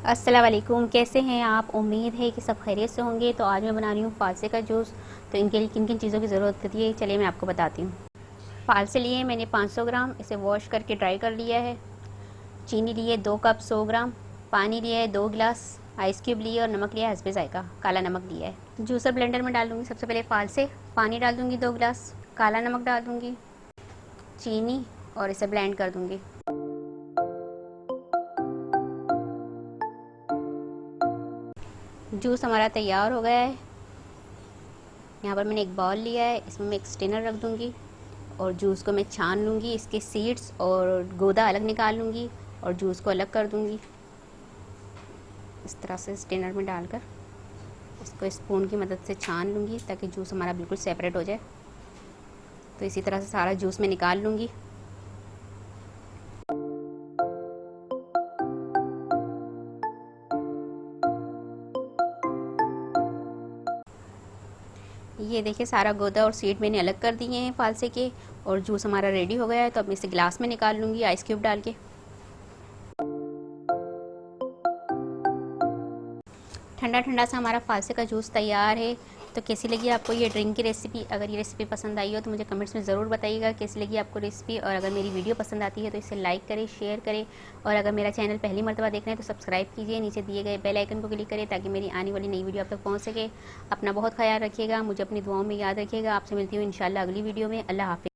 अस्सलाम वालेकुम। कैसे हैं आप? उम्मीद है कि सब खैरियत से होंगे। तो आज मैं बना रही हूँ फालसे का जूस। तो इनके लिए किन किन चीज़ों की ज़रूरत होती है चलिए मैं आपको बताती हूँ। फालसे लिए मैंने 500 ग्राम, इसे वॉश करके ड्राई कर लिया है। चीनी लिए 2 कप 100 ग्राम। पानी लिया है 2 गिलास। आइस क्यूब लिए और नमक लिया है हस्बे जायका, काला नमक लिया है। जूसर ब्लेंडर में डाल दूँगी सबसे पहले फालसे। पानी डाल दूँगी 2 गिलास। काला नमक डाल दूँगी, चीनी, और इसे ब्लेंड कर दूँगी। जूस हमारा तैयार हो गया है। यहाँ पर मैंने एक बाउल लिया है, इसमें मैं एक स्टेनर रख दूँगी और जूस को मैं छान लूँगी। इसके सीड्स और गूदा अलग निकाल लूँगी और जूस को अलग कर दूँगी। इस तरह से स्टेनर में डालकर इसको स्पून की मदद से छान लूँगी ताकि जूस हमारा बिल्कुल सेपरेट हो जाए। तो इसी तरह से सारा जूस मैं निकाल लूँगी। ये देखिए सारा गूदा और सीड मैंने अलग कर दिए हैं फालसे के, और जूस हमारा रेडी हो गया है। तो अब मैं इसे गिलास में निकाल लूँगी आइस क्यूब डाल के। ठंडा ठंडा सा हमारा फालसे का जूस तैयार है। तो कैसी लगी आपको ये ड्रिंक की रेसिपी? अगर ये रेसिपी पसंद आई हो तो मुझे कमेंट्स में ज़रूर बताइएगा कैसी लगी आपको रेसिपी। और अगर मेरी वीडियो पसंद आती है तो इसे लाइक करें, शेयर करें, और अगर मेरा चैनल पहली मर्तबा देख रहे हैं तो सब्सक्राइब कीजिए। नीचे दिए गए बेल आइकन को क्लिक करें ताकि मेरी आने वाली नई वीडियो आप तक पहुँच सके। अपना बहुत ख्याल रखिएगा, मुझे अपनी दुआओं में याद रखिएगा। आपसे मिलती हूँ इंशाल्लाह अगली वीडियो में। अल्लाह हाफ़िज़।